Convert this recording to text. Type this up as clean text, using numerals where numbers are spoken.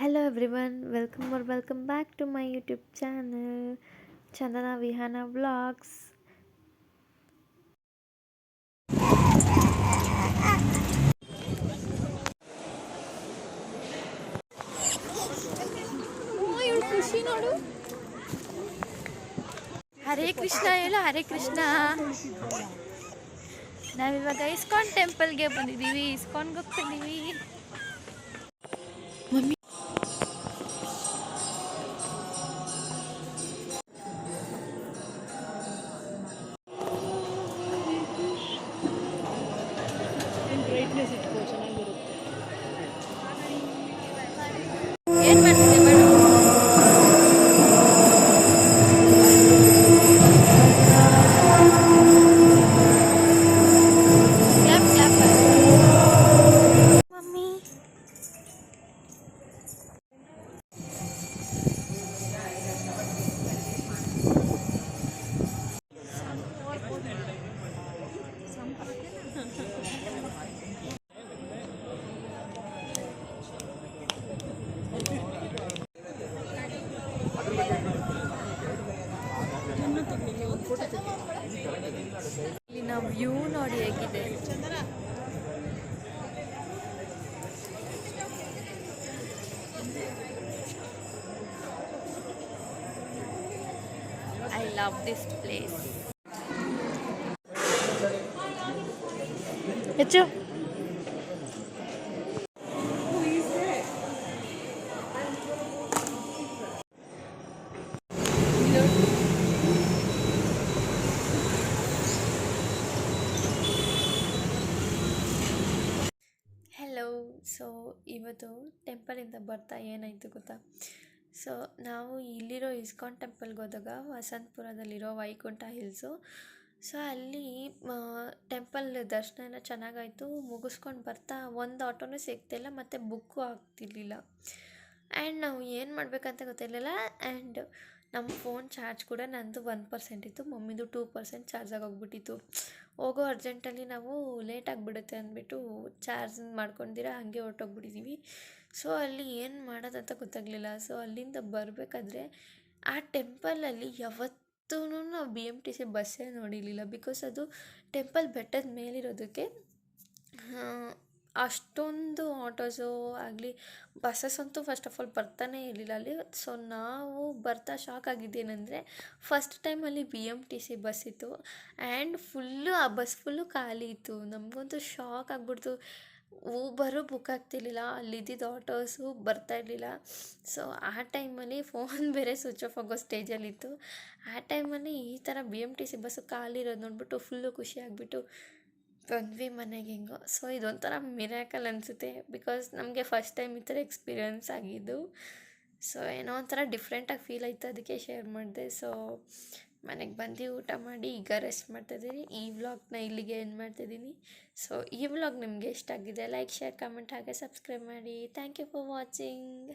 Hello everyone, welcome back to my YouTube channel, Chandana Vihana Vlogs. ಖುಷಿ ನೋಡು. ಹರೇ ಕೃಷ್ಣ ಹೇಳು. ಹರೇ ಕೃಷ್ಣ. ನಾವಿವಾಗ ಇಸ್ಕಾನ್ ಟೆಂಪಲ್ಗೆ ಬಂದಿದ್ದೀವಿ. ಇಸ್ಕಾನ್ಗೆ ಹೋಗ್ತಿದ್ದೀವಿ. ಮಮ್ಮಿ ಏನು ಮಾಡ್ತಿದ್ದೆ ಮೇಡಮ್? Clap clap mummy. ಇಲ್ಲಿನ ವ್ಯೂ ನೋಡಿ ಹೇಗಿದೆ. I love this place. ಹೆಚ್ಚು ಹೆಲೋ. ಸೊ ಇವತ್ತು ಟೆಂಪಲಿಂದ ಬರ್ತಾ ಏನಾಯಿತು ಗೊತ್ತಾ? ಸೊ ನಾವು ಇಲ್ಲಿರೋ ಇಸ್ಕಾನ್ ಟೆಂಪಲ್ಗೆ ಹೋದಾಗ ವಸಂತಪುರದಲ್ಲಿರೋ ವೈಕುಂಠ ಹಿಲ್ಸು. ಸೊ ಅಲ್ಲಿ ಟೆಂಪಲ್ ದರ್ಶನ ಎಲ್ಲ ಚೆನ್ನಾಗಾಯಿತು. ಮುಗಿಸ್ಕೊಂಡು ಬರ್ತಾ ಒಂದು ಆಟೋನೂ ಸಿಗ್ತಿಲ್ಲ ಮತ್ತು ಬುಕ್ಕು ಆಗ್ತಿರ್ಲಿಲ್ಲ. ಆ್ಯಂಡ್ ನಾವು ಏನು ಮಾಡಬೇಕಂತ ಗೊತ್ತಿರಲಿಲ್ಲ. ಆ್ಯಂಡ್ ನಮ್ಮ ಫೋನ್ ಚಾರ್ಜ್ ಕೂಡ ನಂದು 1% ಇತ್ತು, ಮಮ್ಮಿದು 2% ಚಾರ್ಜಾಗಿ ಹೋಗ್ಬಿಟ್ಟಿತ್ತು. ಹೋಗೋ ಅರ್ಜೆಂಟಲ್ಲಿ ನಾವು ಲೇಟ್ ಆಗಿಬಿಡುತ್ತೆ ಅಂದ್ಬಿಟ್ಟು ಚಾರ್ಜ್ ಮಾಡ್ಕೊಂಡಿರ ಹಾಗೆ ಹೊರಟೋಗ್ಬಿಟ್ಟಿದ್ದೀವಿ. ಸೊ ಅಲ್ಲಿ ಏನು ಮಾಡೋದಂತ ಗೊತ್ತಾಗಲಿಲ್ಲ. ಸೊ ಅಲ್ಲಿಂದ ಬರಬೇಕಾದ್ರೆ ಆ ಟೆಂಪಲಲ್ಲಿ ಯಾವತ್ತೂ ನಾವು BMTC ಬಸ್ಸೇ ನೋಡಿರಲಿಲ್ಲ. ಬಿಕಾಸ್ ಅದು ಟೆಂಪಲ್ ಬೆಟ್ಟದ ಮೇಲಿರೋದಕ್ಕೆ ಅಷ್ಟೊಂದು ಆಟೋಸು ಆಗಲಿ ಬಸ್ಸಸ್ ಅಂತೂ ಫಸ್ಟ್ ಆಫ್ ಆಲ್ ಬರ್ತಾನೆ ಇರಲಿಲ್ಲ ಅಲ್ಲಿ. ಸೊ ನಾವು ಬರ್ತಾ ಶಾಕ್ ಆಗಿದ್ದೇನೆಂದರೆ ಫಸ್ಟ್ ಟೈಮಲ್ಲಿ BMTC ಬಸ್ ಇತ್ತು ಆ್ಯಂಡ್ ಆ ಬಸ್ ಫುಲ್ಲು ಖಾಲಿ ಇತ್ತು. ನಮಗಂತೂ ಶಾಕ್ ಆಗಿಬಿಡ್ತು. ಊಬರು ಬುಕ್ ಆಗ್ತಿರ್ಲಿಲ್ಲ, ಅಲ್ಲಿದ್ದಿದ್ದು ಆಟೋಸು ಬರ್ತಾ ಇರಲಿಲ್ಲ. ಸೊ ಆ ಟೈಮಲ್ಲಿ ಫೋನ್ ಬೇರೆ ಸ್ವಿಚ್ ಆಫ್ ಆಗೋ ಸ್ಟೇಜಲ್ಲಿತ್ತು. ಆ ಟೈಮಲ್ಲಿ ಈ ಥರ BMTC ಬಸ್ಸು ಖಾಲಿ ಇರೋದು ನೋಡಿಬಿಟ್ಟು ಫುಲ್ಲು ಖುಷಿ ಆಗಿಬಿಟ್ಟು ಬಂದ್ವಿ ಮನೆಗೆ ಹೆಂಗೋ. ಸೊ ಇದೊಂಥರ ಮಿರಾಕಲ್ ಅನಿಸುತ್ತೆ. ಬಿಕಾಸ್ ನಮಗೆ ಫಸ್ಟ್ ಟೈಮ್ ಈ ಥರ ಎಕ್ಸ್ಪೀರಿಯನ್ಸ್ ಆಗಿದ್ದು. ಸೊ ಏನೋ ಒಂಥರ ಡಿಫ್ರೆಂಟಾಗಿ ಫೀಲ್ ಆಯಿತು, ಅದಕ್ಕೆ ಶೇರ್ ಮಾಡಿದೆ. ಸೊ ಮನೆಗೆ ಬಂದು ಊಟ ಮಾಡಿ ಈಗ ರೆಸ್ಟ್ ಮಾಡ್ತಾಯಿದ್ದೀನಿ. ಈ ವ್ಲಾಗ್ನ ಇಲ್ಲಿಗೆ ಎಂಡ್ ಮಾಡ್ತಿದ್ದೀನಿ. ಸೊ ಈ ವ್ಲಾಗ್ ನಿಮಗೆ ಇಷ್ಟ ಆಗಿದೆ ಲೈಕ್, ಶೇರ್, ಕಮೆಂಟ್ ಹಾಗೆ ಸಬ್ಸ್ಕ್ರೈಬ್ ಮಾಡಿ. Thank you for watching.